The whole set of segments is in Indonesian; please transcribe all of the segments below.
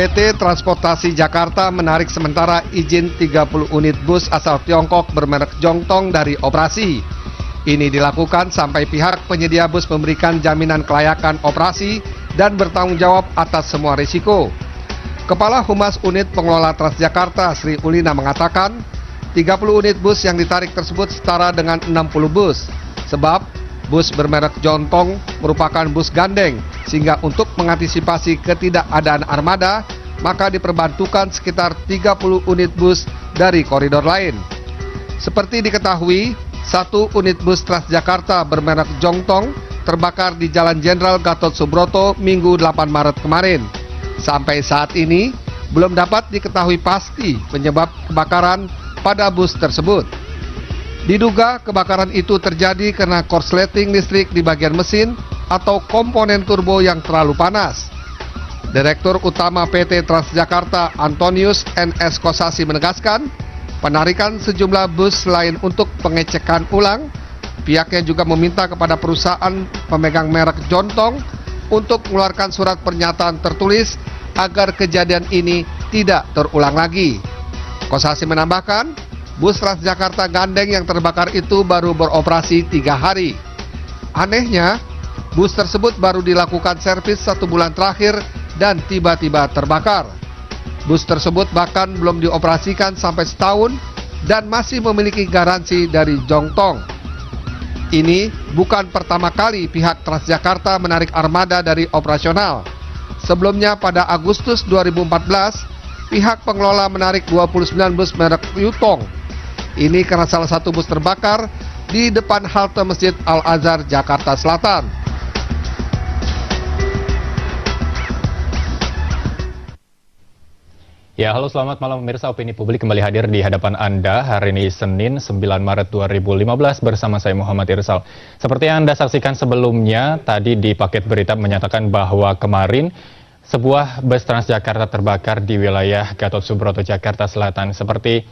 PT Transportasi Jakarta menarik sementara izin 30 unit bus asal Tiongkok bermerek Jongtong dari operasi. Ini dilakukan sampai pihak penyedia bus memberikan jaminan kelayakan operasi dan bertanggung jawab atas semua risiko. Kepala Humas Unit Pengelola Transjakarta Sri Ulina mengatakan, 30 unit bus yang ditarik tersebut setara dengan 60 bus. Sebab bus bermerek Jongtong merupakan bus gandeng, sehingga untuk mengantisipasi ketidakadaan armada, maka diperbantukan sekitar 30 unit bus dari koridor lain. Seperti diketahui, satu unit bus Transjakarta bermerek Jongtong terbakar di Jalan Jenderal Gatot Subroto Minggu 8 Maret kemarin. Sampai saat ini, belum dapat diketahui pasti penyebab kebakaran pada bus tersebut. Diduga kebakaran itu terjadi karena korsleting listrik di bagian mesin atau komponen turbo yang terlalu panas. Direktur Utama PT Transjakarta Antonius N.S. Kosasi menegaskan, penarikan sejumlah bus selain untuk pengecekan ulang, pihaknya juga meminta kepada perusahaan pemegang merek Jongtong untuk mengeluarkan surat pernyataan tertulis agar kejadian ini tidak terulang lagi. Kosasi menambahkan, bus Transjakarta gandeng yang terbakar itu baru beroperasi 3 hari. Anehnya, bus tersebut baru dilakukan servis 1 bulan terakhir dan tiba-tiba terbakar. Bus tersebut bahkan belum dioperasikan sampai setahun dan masih memiliki garansi dari Jongtong. Ini bukan pertama kali pihak Transjakarta menarik armada dari operasional. Sebelumnya pada Agustus 2014, pihak pengelola menarik 29 bus merek Yutong. Ini karena salah satu bus terbakar di depan halte Masjid Al-Azhar, Jakarta Selatan. Ya, halo selamat malam pemirsa, Opini Publik kembali hadir di hadapan Anda hari ini Senin 9 Maret 2015 bersama saya Muhammad Irsal. Seperti yang Anda saksikan sebelumnya, tadi di paket berita menyatakan bahwa kemarin sebuah bus Transjakarta terbakar di wilayah Gatot Subroto, Jakarta Selatan. Seperti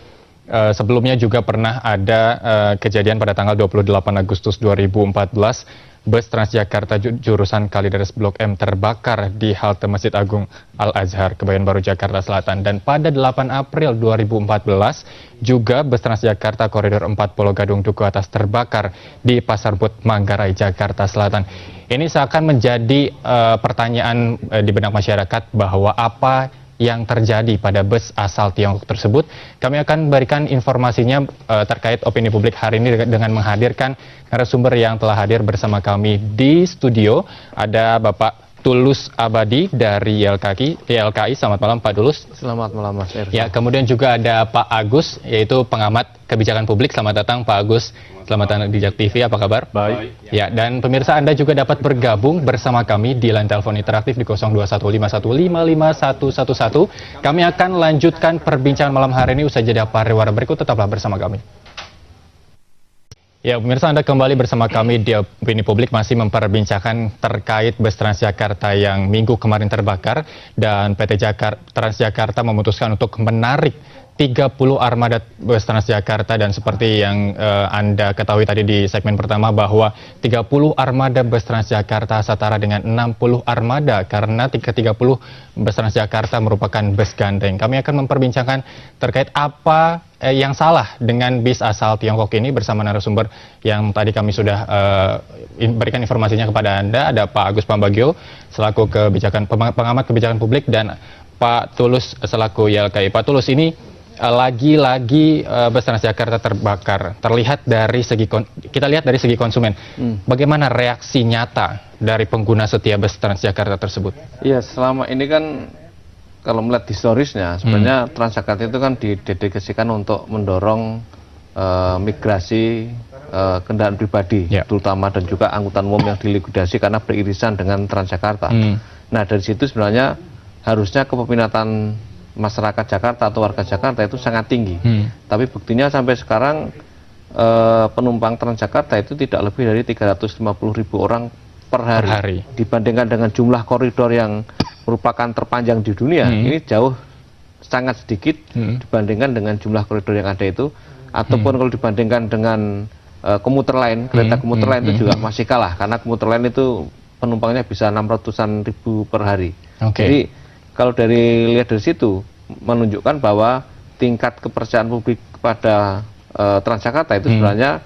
sebelumnya juga pernah ada kejadian pada tanggal 28 Agustus 2014, bus Transjakarta jurusan Kalideres Blok M terbakar di halte Masjid Agung Al-Azhar, Kebayoran Baru, Jakarta Selatan. Dan pada 8 April 2014, juga bus Transjakarta Koridor 4 Pulau Gadung Duku Atas terbakar di Pasar But, Manggarai, Jakarta Selatan. Ini seakan menjadi pertanyaan di benak masyarakat bahwa apa yang terjadi pada bus asal Tiongkok tersebut. Kami akan berikan informasinya terkait Opini Publik hari ini dengan menghadirkan narasumber yang telah hadir bersama kami di studio. Ada Bapak Tulus Abadi dari YLKI. Selamat malam Pak Tulus. Selamat malam Mas Ersa. Ya, kemudian juga ada Pak Agus, yaitu pengamat kebijakan publik. Selamat datang Pak Agus. Selamat datang di Jak TV, apa kabar? Baik. Ya, dan pemirsa Anda juga dapat bergabung bersama kami di line telepon interaktif di 0215155111. Kami akan lanjutkan perbincangan malam hari ini usai jeda pariwara berikut. Tetaplah bersama kami. Ya, pemirsa Anda kembali bersama kami di Opini Publik masih memperbincangkan terkait bus Transjakarta yang minggu kemarin terbakar dan PT Transjakarta memutuskan untuk menarik 30 armada bus Transjakarta, dan seperti yang Anda ketahui tadi di segmen pertama bahwa 30 armada bus Transjakarta setara dengan 60 armada karena 30 bus Transjakarta merupakan bus gandeng. Kami akan memperbincangkan terkait apa yang salah dengan bis asal Tiongkok ini bersama narasumber yang tadi kami sudah berikan informasinya kepada Anda. Ada Pak Agus Pambagio selaku pengamat kebijakan publik dan Pak Tulus selaku YLKI. Pak Tulus, ini lagi-lagi bus Transjakarta terbakar. Kita lihat dari segi konsumen. Bagaimana reaksi nyata dari pengguna setia bus Transjakarta tersebut? Iya, selama ini kan kalau melihat historisnya, sebenarnya Transjakarta itu kan didedikasikan untuk mendorong migrasi kendaraan pribadi, terutama, dan juga angkutan umum yang dilikuidasi karena beririsan dengan Transjakarta. Nah, dari situ sebenarnya harusnya kepeminatan masyarakat Jakarta atau warga Jakarta itu sangat tinggi. Tapi buktinya sampai sekarang penumpang Transjakarta itu tidak lebih dari 350.000 orang per hari. Dibandingkan dengan jumlah koridor yang merupakan terpanjang di dunia, ini jauh sangat sedikit dibandingkan dengan jumlah koridor yang ada itu. Ataupun kalau dibandingkan dengan komuter lain, kereta komuter lain itu juga masih kalah, karena komuter lain itu penumpangnya bisa 600-an ribu per hari. Jadi kalau lihat dari situ menunjukkan bahwa tingkat kepercayaan publik kepada Transjakarta itu sebenarnya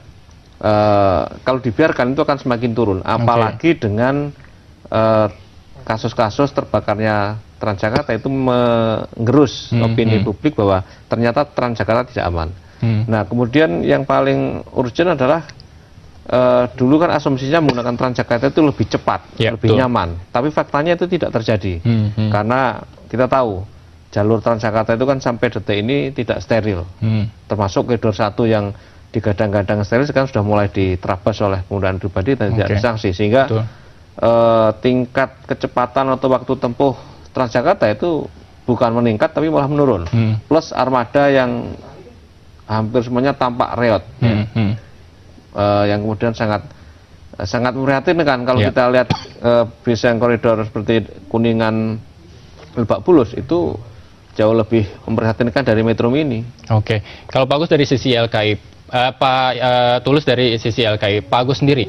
kalau dibiarkan itu akan semakin turun, apalagi dengan kasus-kasus terbakarnya Transjakarta itu menggerus opini publik bahwa ternyata Transjakarta tidak aman. Nah, kemudian yang paling urgent adalah dulu kan asumsinya menggunakan Transjakarta itu lebih cepat, lebih nyaman. Tapi faktanya itu tidak terjadi. Karena kita tahu jalur Transjakarta itu kan sampai detik ini tidak steril. Termasuk koridor 1 yang digadang-gadang steril sekarang sudah mulai diterabas oleh penggunaan pribadi dan tidak disanksi. Sehingga tingkat kecepatan atau waktu tempuh Transjakarta itu bukan meningkat tapi malah menurun. Plus armada yang hampir semuanya tampak reot. Yang kemudian sangat memprihatinkan kalau kita lihat bis yang koridor seperti Kuningan Lebak Bulus itu jauh lebih memprihatinkan dari Metro Mini. Oke, kalau Pak Agus dari sisi LKI, Pak Tulus dari sisi LKI, Pak Agus sendiri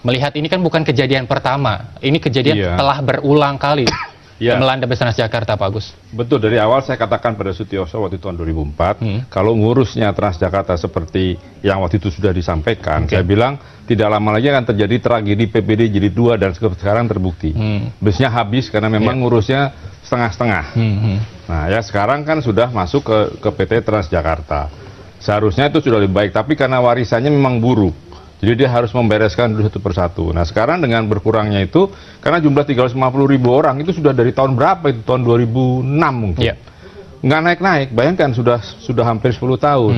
melihat ini kan bukan kejadian pertama, ini kejadian telah berulang kali. Melanda bus Transjakarta, Pak Agus. Betul, dari awal saya katakan pada Sutioso waktu tahun 2004, kalau ngurusnya Transjakarta seperti yang waktu itu sudah disampaikan, saya bilang tidak lama lagi akan terjadi tragedi PPD Jilid 2 dan sekarang terbukti. Busnya habis karena memang ngurusnya setengah-setengah. Nah ya sekarang kan sudah masuk ke PT Transjakarta. Seharusnya itu sudah lebih baik, tapi karena warisannya memang buruk. Jadi dia harus membereskan dulu satu persatu. Nah sekarang dengan berkurangnya itu, karena jumlah 350.000 orang itu sudah dari tahun berapa itu? Tahun 2006 mungkin. Nggak naik-naik, bayangkan sudah hampir 10 tahun.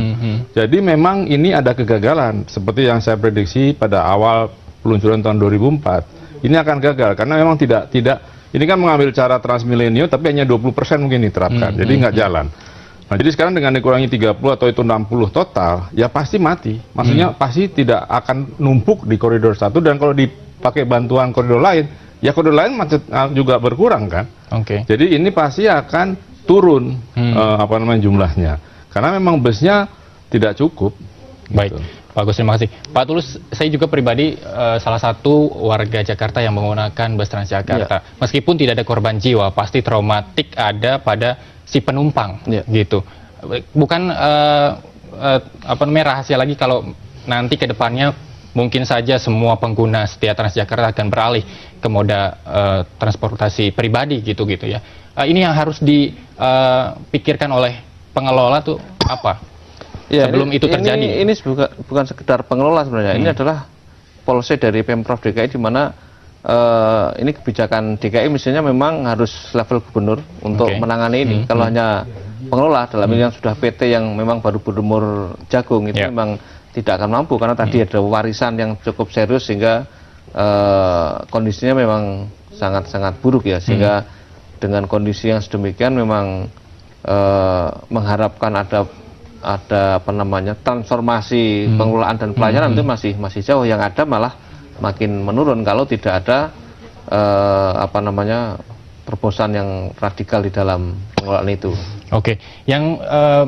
Jadi memang ini ada kegagalan. Seperti yang saya prediksi pada awal peluncuran tahun 2004. Ini akan gagal, karena memang tidak ini kan mengambil cara Transmilenio, tapi hanya 20% mungkin diterapkan. Jadi nggak jalan. Nah, jadi sekarang dengan dikurangi 30 atau itu 60 total, ya pasti mati. Maksudnya pasti tidak akan numpuk di koridor 1, dan kalau dipakai bantuan koridor lain, ya koridor lain macet juga berkurang kan. Jadi ini pasti akan turun jumlahnya. Karena memang busnya tidak cukup. Baik, Pak Agus, terima kasih. Pak Tulus, saya juga pribadi salah satu warga Jakarta yang menggunakan bus Transjakarta. Meskipun tidak ada korban jiwa, pasti traumatik ada pada si penumpang, gitu. Bukan rahasia lagi kalau nanti ke depannya mungkin saja semua pengguna setia Transjakarta akan beralih ke moda transportasi pribadi, gitu ya. Ini yang harus dipikirkan oleh pengelola tuh apa? Sebelum itu terjadi. Ini bukan sekedar pengelola sebenarnya. Ini adalah policy dari Pemprov DKI, di mana ini kebijakan DKI misalnya memang harus level gubernur untuk menangani ini. Kalau hanya pengelola dalam ini yang sudah PT yang memang baru berumur jagung itu memang tidak akan mampu, karena tadi ada warisan yang cukup serius sehingga kondisinya memang sangat-sangat buruk ya. Sehingga dengan kondisi yang sedemikian memang mengharapkan ada transformasi pengelolaan dan pelayanan itu masih jauh. Yang ada malah makin menurun kalau tidak ada terobosan yang radikal di dalam pengelolaan itu. Yang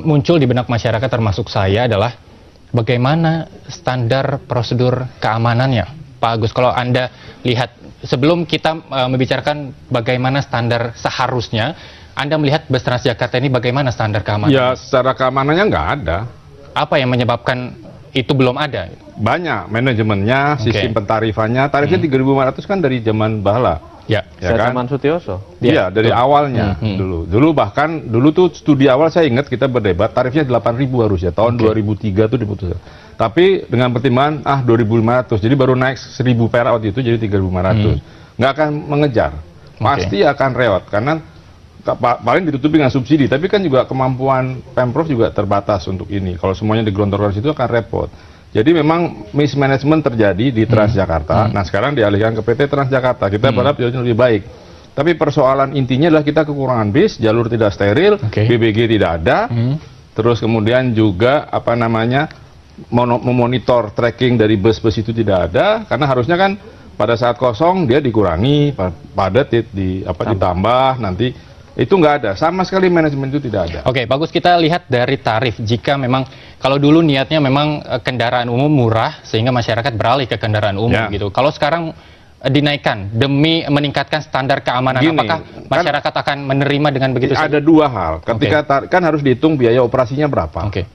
muncul di benak masyarakat termasuk saya adalah bagaimana standar prosedur keamanannya, Pak Agus. Kalau Anda lihat, sebelum kita membicarakan bagaimana standar seharusnya, Anda melihat bus Transjakarta ini bagaimana standar keamanan? Ya, secara keamanannya nggak ada. Apa yang menyebabkan itu belum ada? Banyak, manajemennya, sistem pentarifannya. Tarifnya 3.500 kan dari zaman Bala. Ya kan? Zaman Sutioso. Iya, dari awalnya dulu. Dulu tuh studi awal saya ingat kita berdebat tarifnya 8.000 harusnya. Tahun 2003 tuh diputuskan. Tapi dengan pertimbangan 2.500. Jadi baru naik 1.000 perak waktu itu jadi 3.500. Nggak akan mengejar. Pasti akan reot karena paling ditutupi dengan subsidi, tapi kan juga kemampuan Pemprov juga terbatas untuk ini. Kalau semuanya digelontorkan situ akan repot. Jadi memang mismanagement terjadi di Transjakarta. Nah sekarang dialihkan ke PT Transjakarta. Kita berharap jauh lebih baik. Tapi persoalan intinya adalah kita kekurangan bis, jalur tidak steril, BBG tidak ada. Terus kemudian juga memonitor tracking dari bus-bus itu tidak ada. Karena harusnya kan pada saat kosong dia dikurangi, padat ditambah nanti. Itu nggak ada, sama sekali manajemen itu tidak ada. Bagus, kita lihat dari tarif. Jika memang, kalau dulu niatnya memang kendaraan umum murah, sehingga masyarakat beralih ke kendaraan umum gitu. Kalau sekarang dinaikkan demi meningkatkan standar keamanan? Gini, Apakah masyarakat akan menerima dengan begitu saja? Ada dua hal. Ketika kan harus dihitung biaya operasinya berapa. Oke.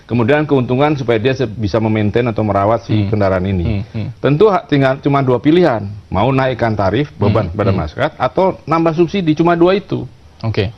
Kemudian keuntungan supaya dia bisa memaintain atau merawat si kendaraan ini. Tentu tinggal cuma dua pilihan, mau naikkan tarif beban pada masyarakat atau nambah subsidi, cuma dua itu.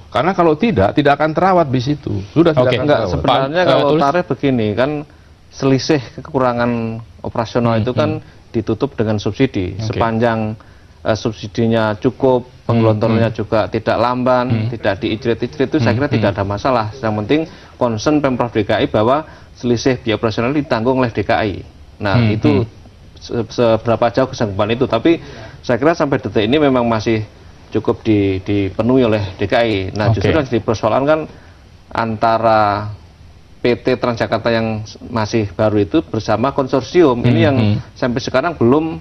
Karena kalau tidak akan terawat bis itu. Sudah tidak akan Enggak, terawat. sebenarnya kalau tarif begini kan selisih kekurangan operasional itu kan ditutup dengan subsidi. Sepanjang subsidinya cukup, penggelontornya juga tidak lamban, tidak diicret-icret, itu saya kira tidak ada masalah. Yang penting concern Pemprov DKI bahwa selisih biaya operasional ditanggung oleh DKI. Nah, itu seberapa jauh kesanggupan itu. Tapi saya kira sampai detik ini memang masih cukup dipenuhi oleh DKI. Nah, justru yang jadi persoalan kan antara PT Transjakarta yang masih baru itu bersama konsorsium. Ini yang sampai sekarang belum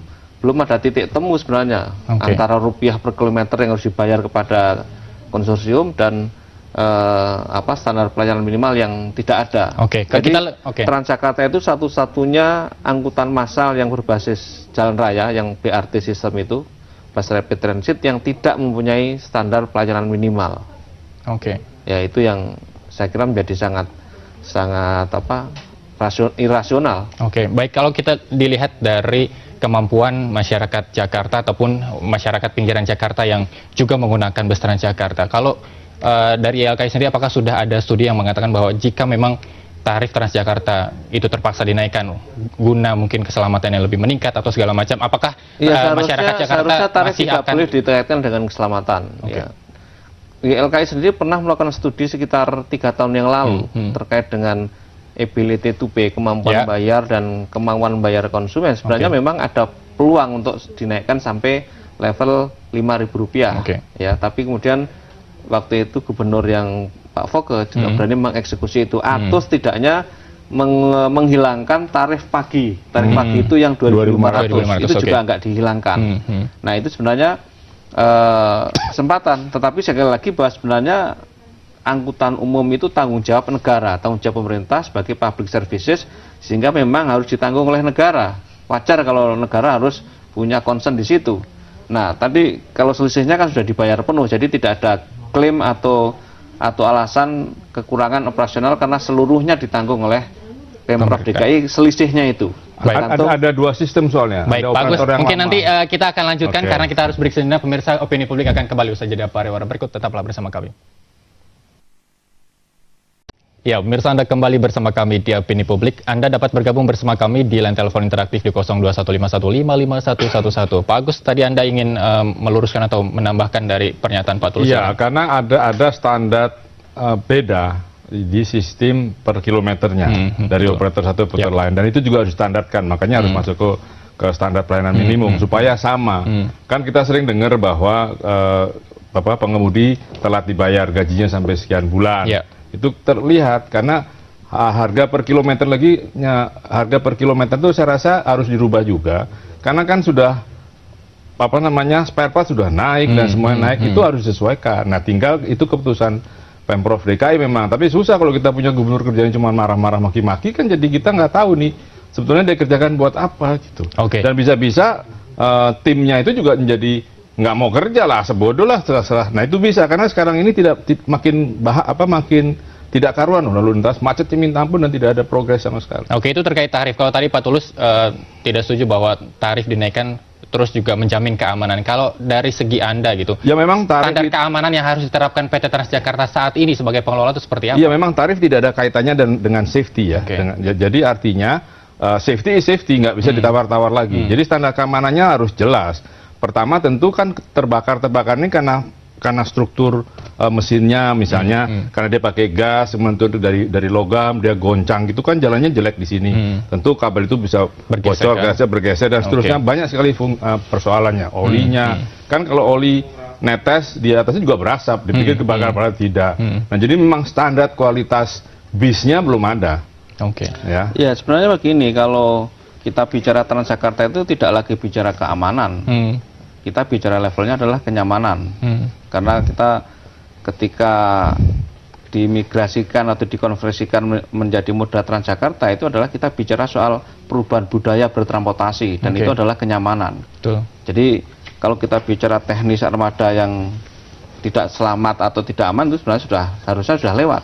ada titik temu sebenarnya antara rupiah per kilometer yang harus dibayar kepada konsorsium dan standar pelayanan minimal yang tidak ada. Jadi Transjakarta itu satu-satunya angkutan massal yang berbasis jalan raya, yang BRT sistem itu, Bus Rapid Transit, yang tidak mempunyai standar pelayanan minimal. Ya, itu yang saya kira menjadi sangat irasional. Baik, kalau kita dilihat dari kemampuan masyarakat Jakarta ataupun masyarakat pinggiran Jakarta yang juga menggunakan bus Transjakarta, kalau dari YLKI sendiri apakah sudah ada studi yang mengatakan bahwa jika memang tarif Transjakarta itu terpaksa dinaikkan guna mungkin keselamatan yang lebih meningkat atau segala macam, apakah masyarakat Jakarta tarif masih tidak akan boleh dikaitkan dengan keselamatan? Ya. YLKI sendiri pernah melakukan studi sekitar 3 tahun yang lalu terkait dengan ability to pay, kemampuan bayar dan kemampuan bayar konsumen. Sebenarnya memang ada peluang untuk dinaikkan sampai level Rp5.000. Ya, tapi kemudian waktu itu gubernur yang Pak Foke juga berani mengeksekusi itu, atau setidaknya menghilangkan tarif pagi. Tarif pagi itu yang 2.500 itu juga nggak dihilangkan. Nah, itu sebenarnya kesempatan. Tetapi sekali lagi bahwa sebenarnya angkutan umum itu tanggung jawab negara, tanggung jawab pemerintah sebagai public services, sehingga memang harus ditanggung oleh negara. Wajar kalau negara harus punya concern di situ. Nah, tadi kalau selisihnya kan sudah dibayar penuh, jadi tidak ada klaim atau alasan kekurangan operasional karena seluruhnya ditanggung oleh Pemprov DKI, selisihnya itu. Ada dua sistem soalnya. Baik, ada bagus. Mungkin lama. nanti kita akan lanjutkan karena kita harus break sejenak. Pemirsa, opini publik akan kembali usai jeda pariwara berikut. Tetaplah bersama kami. Ya, pemirsa, Anda kembali bersama kami di Opini Publik. Anda dapat bergabung bersama kami di line telepon interaktif di 0215155111. Pak Agus, tadi Anda ingin meluruskan atau menambahkan dari pernyataan Pak Tulus? Iya, karena ada standar beda di sistem per kilometernya dari operator satu ke operator lain, dan itu juga harus distandarkan. Makanya harus masuk ke standar pelayanan minimum supaya sama. Kan kita sering dengar bahwa pengemudi telat dibayar gajinya sampai sekian bulan. Itu terlihat karena harga per kilometer harga per kilometer itu saya rasa harus dirubah juga, karena kan sudah spare part sudah naik dan semuanya naik, itu harus disesuaikan. Nah, tinggal itu keputusan Pemprov DKI memang, tapi susah kalau kita punya gubernur kerjanya cuma marah-marah maki-maki, kan jadi kita nggak tahu nih sebetulnya dia kerjakan buat apa gitu. Dan bisa-bisa timnya itu juga menjadi nggak mau kerja lah, sebodoh lah, terserah. Nah, itu bisa karena sekarang ini makin tidak karuan lalu lintas, macetnya minta ampun dan tidak ada progres sama sekali. Itu terkait tarif. Kalau tadi Pak Tulus tidak setuju bahwa tarif dinaikkan terus juga menjamin keamanan. Kalau dari segi Anda gitu, ya memang tarif standar keamanan yang harus diterapkan PT Transjakarta saat ini sebagai pengelola itu seperti apa? Iya, memang tarif tidak ada kaitannya dengan safety ya. Jadi artinya safety is safety, nggak bisa ditawar-tawar lagi. Jadi standar keamanannya harus jelas. Pertama tentu kan terbakar ini karena struktur mesinnya misalnya, karena dia pakai gas, kemudian dari logam, dia goncang gitu kan, jalannya jelek di sini. Tentu kabel itu bisa bocor, gasnya bergeser dan seterusnya. Banyak sekali persoalannya. Olinya, kan kalau oli netes di atasnya juga berasap, dipikir kebakar padahal tidak. Nah, jadi memang standar kualitas bisnya belum ada. Ya, sebenarnya begini, kalau kita bicara Transjakarta itu tidak lagi bicara keamanan, kita bicara levelnya adalah kenyamanan. Karena kita ketika dimigrasikan atau dikonversikan menjadi moda Transjakarta itu adalah kita bicara soal perubahan budaya bertransportasi dan itu adalah kenyamanan. Betul. Jadi kalau kita bicara teknis armada yang tidak selamat atau tidak aman itu sebenarnya harusnya sudah lewat.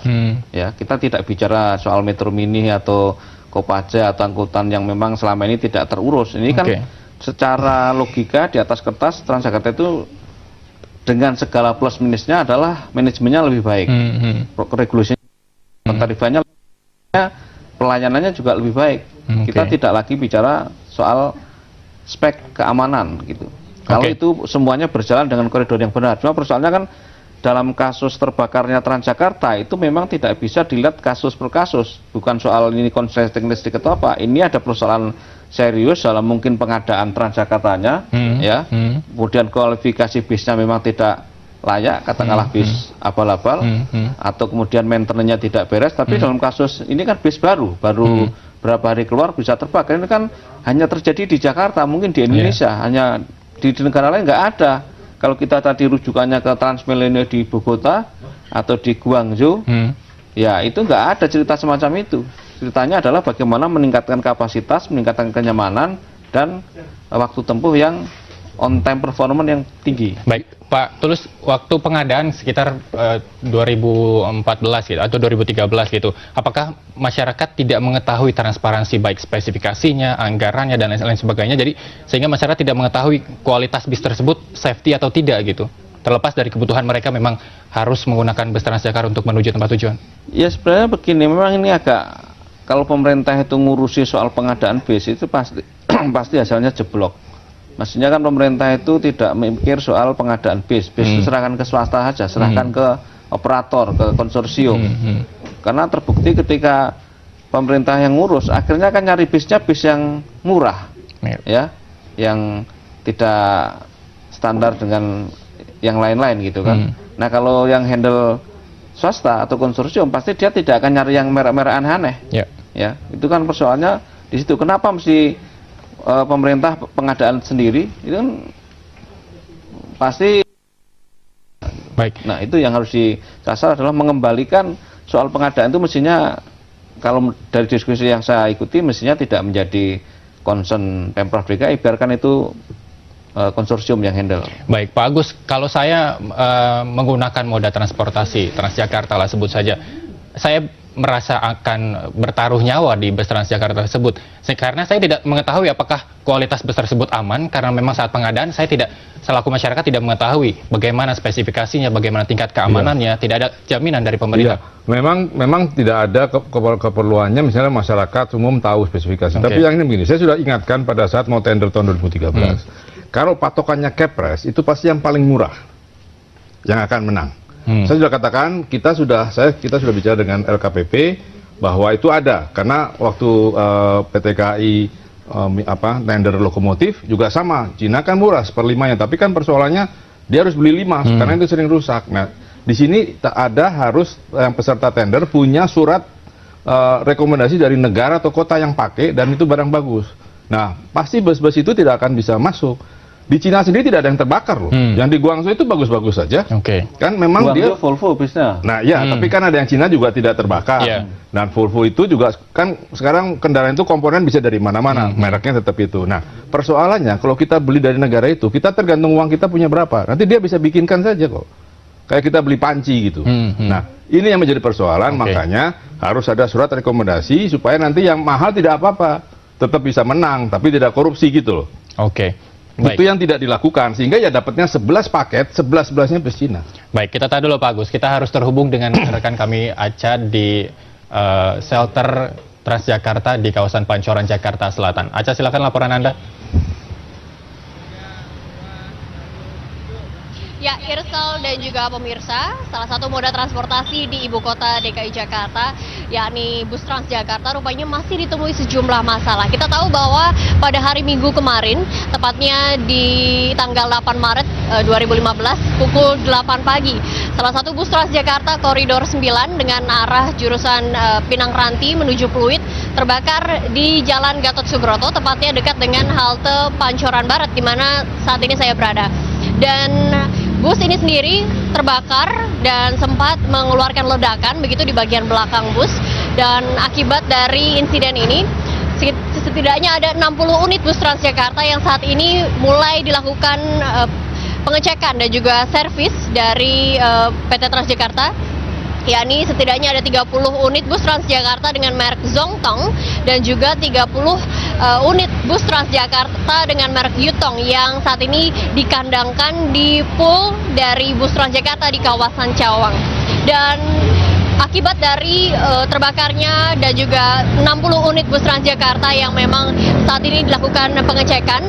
Ya, kita tidak bicara soal Metro Mini atau Kopaja atau angkutan yang memang selama ini tidak terurus. Ini kan secara logika di atas kertas Transjakarta itu dengan segala plus minusnya adalah manajemennya lebih baik, regulasinya, tarifannya, pelayanannya juga lebih baik. Kita tidak lagi bicara soal spek keamanan gitu. Kalau itu semuanya berjalan dengan koridor yang benar. Cuma persoalannya kan dalam kasus terbakarnya Transjakarta itu memang tidak bisa dilihat kasus per kasus. Bukan soal ini konsep teknis atau apa. Ini ada persoalan serius dalam mungkin pengadaan Transjakartanya, ya. Kemudian kualifikasi bisnya memang tidak layak, katakanlah bis abal-abal, atau kemudian maintenance-nya tidak beres. Tapi dalam kasus ini kan bis baru berapa hari keluar bisa terbakar. Ini kan hanya terjadi di Jakarta, mungkin di Indonesia, hanya di negara lain nggak ada. Kalau kita tadi rujukannya ke Transmilenio di Bogota atau di Guangzhou, ya itu nggak ada cerita semacam itu. Ceritanya adalah bagaimana meningkatkan kapasitas, meningkatkan kenyamanan, dan waktu tempuh yang on time performance yang tinggi. Baik, Pak Tulus, waktu pengadaan sekitar 2014 gitu, atau 2013 gitu, apakah masyarakat tidak mengetahui transparansi baik spesifikasinya, anggarannya, dan lain sebagainya, jadi sehingga masyarakat tidak mengetahui kualitas bis tersebut safety atau tidak gitu? Terlepas dari kebutuhan mereka memang harus menggunakan bus Transjakarta untuk menuju tempat tujuan. Ya sebenarnya begini, memang ini agak, kalau pemerintah itu ngurusi soal pengadaan bis itu pasti pasti hasilnya jeblok. Maksudnya kan pemerintah itu tidak memikir soal pengadaan bis itu serahkan ke swasta saja, serahkan ke operator, ke konsorsium. Karena terbukti ketika pemerintah yang ngurus, akhirnya kan nyari bisnya bis yang murah, ya, yang tidak standar dengan yang lain-lain gitu kan. Nah kalau yang handle swasta atau konsorsium pasti dia tidak akan nyari yang merek-merek aneh-aneh. Ya, itu kan persoalannya di situ. Kenapa mesti pemerintah pengadaan sendiri? Itu kan pasti. Baik. Nah itu yang harus disasar adalah mengembalikan soal pengadaan itu mestinya, kalau dari diskusi yang saya ikuti, mestinya tidak menjadi concern Pemprov DKI, biarkan itu konsorsium yang handle. Baik, Pak Agus, kalau saya menggunakan moda transportasi Transjakarta lah sebut saja, saya merasa akan bertaruh nyawa di bus Transjakarta tersebut. Karena saya tidak mengetahui apakah kualitas bus tersebut aman, karena memang saat pengadaan saya tidak, selaku masyarakat tidak mengetahui bagaimana spesifikasinya, bagaimana tingkat keamanannya, tidak ada jaminan dari pemerintah. Memang tidak ada keperluannya misalnya masyarakat umum tahu spesifikasi. Tapi yang ini begini, saya sudah ingatkan pada saat mau tender tahun 2013. Kalau patokannya Kepres, itu pasti yang paling murah yang akan menang. Saya sudah katakan, kita sudah bicara dengan LKPP bahwa itu ada, karena waktu PT KAI tender lokomotif juga sama, Cina kan murah seperlimanya, tapi kan persoalannya dia harus beli 5 karena itu sering rusak. Nah di sini ada harus yang peserta tender punya surat rekomendasi dari negara atau kota yang pakai dan itu barang bagus. Nah pasti bus-bus itu tidak akan bisa masuk. Di Cina sendiri tidak ada yang terbakar loh. Yang di Guangzhou itu bagus-bagus saja. Kan memang Guangzhou dia Volvo bisnya. Nah ya, tapi kan ada yang Cina juga tidak terbakar. Dan Volvo itu juga kan sekarang kendaraan itu komponen bisa dari mana-mana, mereknya tetap itu. Nah, persoalannya kalau kita beli dari negara itu, kita tergantung uang kita punya berapa. Nanti dia bisa bikinkan saja kok. Kayak kita beli panci gitu. Nah, ini yang menjadi persoalan, makanya harus ada surat rekomendasi supaya nanti yang mahal tidak apa-apa, tetap bisa menang, tapi tidak korupsi gitu loh. Baik. Itu yang tidak dilakukan, sehingga ya dapatnya 11 paket, 11-11-nya bus Cina. Baik, kita tahu dulu Pak Agus, kita harus terhubung dengan rekan kami Aca di shelter Transjakarta di kawasan Pancoran, Jakarta Selatan. Aca, silakan laporan Anda. Ya, Irsal dan juga pemirsa, salah satu moda transportasi di ibu kota DKI Jakarta, yakni bus Transjakarta, rupanya masih ditemui sejumlah masalah. Kita tahu bahwa pada hari Minggu kemarin, tepatnya di tanggal 8 Maret 2015, pukul 8 pagi, salah satu bus Transjakarta koridor 9 dengan arah jurusan Pinang Ranti menuju Pluit terbakar di Jalan Gatot Subroto, tepatnya dekat dengan halte Pancoran Barat, di mana saat ini saya berada. Dan bus ini sendiri terbakar dan sempat mengeluarkan ledakan begitu di bagian belakang bus. Dan akibat dari insiden ini setidaknya ada 60 unit bus Transjakarta yang saat ini mulai dilakukan pengecekan dan juga servis dari PT Transjakarta, yakni setidaknya ada 30 unit bus Transjakarta dengan merek Zongtong dan juga 30 unit bus Transjakarta dengan merek Yutong yang saat ini dikandangkan di pool dari bus Transjakarta di kawasan Cawang. Dan akibat dari terbakarnya dan juga 60 unit bus Transjakarta yang memang saat ini dilakukan pengecekan,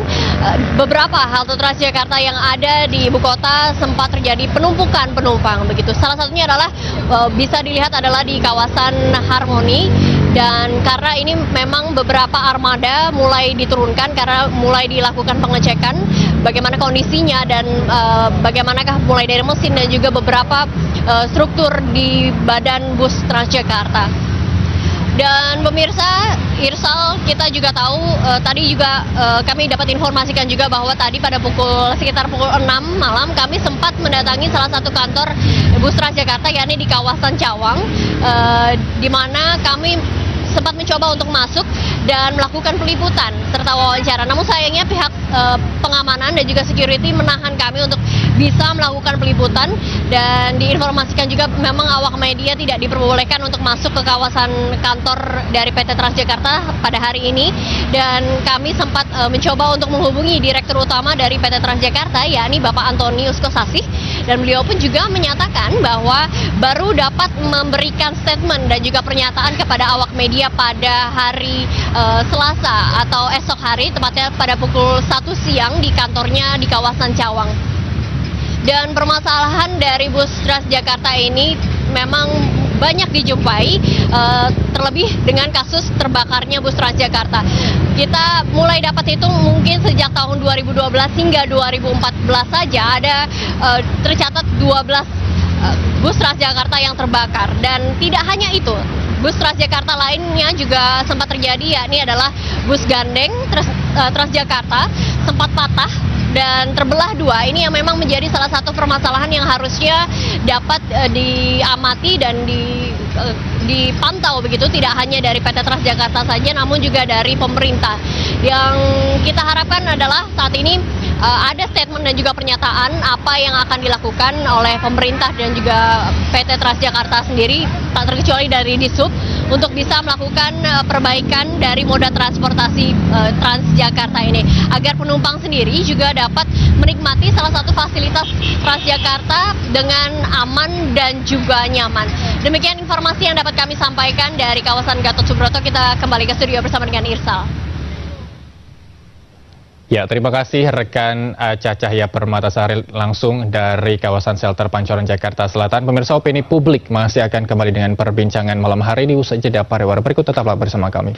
beberapa halte Transjakarta yang ada di ibu kota sempat terjadi penumpukan penumpang begitu. Salah satunya adalah bisa dilihat adalah di kawasan Harmoni, dan karena ini memang beberapa armada mulai diturunkan karena mulai dilakukan pengecekan bagaimana kondisinya dan bagaimanakah mulai dari mesin dan juga beberapa struktur di badan bus Transjakarta. Dan pemirsa, Irsal, kita juga tahu tadi juga kami dapat informasikan juga bahwa tadi pada sekitar pukul 6 malam kami sempat mendatangi salah satu kantor bus Transjakarta, yakni di kawasan Cawang, di mana kami sempat mencoba untuk masuk dan melakukan peliputan serta wawancara. Namun sayangnya pihak pengamanan dan juga security menahan kami untuk bisa melakukan peliputan, dan diinformasikan juga memang awak media tidak diperbolehkan untuk masuk ke kawasan kantor dari PT Transjakarta pada hari ini. Dan kami sempat mencoba untuk menghubungi Direktur Utama dari PT Transjakarta, yakni Bapak Antonius Kosasih, dan beliau pun juga menyatakan bahwa baru dapat memberikan statement dan juga pernyataan kepada awak media pada hari Selasa atau esok hari, tepatnya pada pukul 1 siang di kantornya di kawasan Cawang. Dan permasalahan dari bus Transjakarta ini memang banyak dijumpai, terlebih dengan kasus terbakarnya bus Transjakarta. Kita mulai dapat hitung mungkin sejak tahun 2012 hingga 2014 saja ada tercatat 12 bus Transjakarta yang terbakar. Dan tidak hanya itu, bus Transjakarta lainnya juga sempat terjadi, yakni adalah bus gandeng Transjakarta sempat patah dan terbelah dua. Ini yang memang menjadi salah satu permasalahan yang harusnya dapat diamati dan dipantau begitu, tidak hanya dari PT Transjakarta saja namun juga dari pemerintah. Yang kita harapkan adalah saat ini ada statement dan juga pernyataan apa yang akan dilakukan oleh pemerintah dan juga PT Transjakarta sendiri, tak terkecuali dari Dishub, untuk bisa melakukan perbaikan dari moda transportasi Transjakarta ini, agar penumpang sendiri juga dapat menikmati salah satu fasilitas Transjakarta dengan aman dan juga nyaman. Demikian informasi yang dapat kami sampaikan dari kawasan Gatot Subroto. Kita kembali ke studio bersama dengan Irsal. Ya, terima kasih rekan Aca Cahya Permatasari langsung dari kawasan Shelter Pancoran, Jakarta Selatan. Pemirsa, opini publik masih akan kembali dengan perbincangan malam hari ini usai jeda pariwara berikut. Tetaplah bersama kami.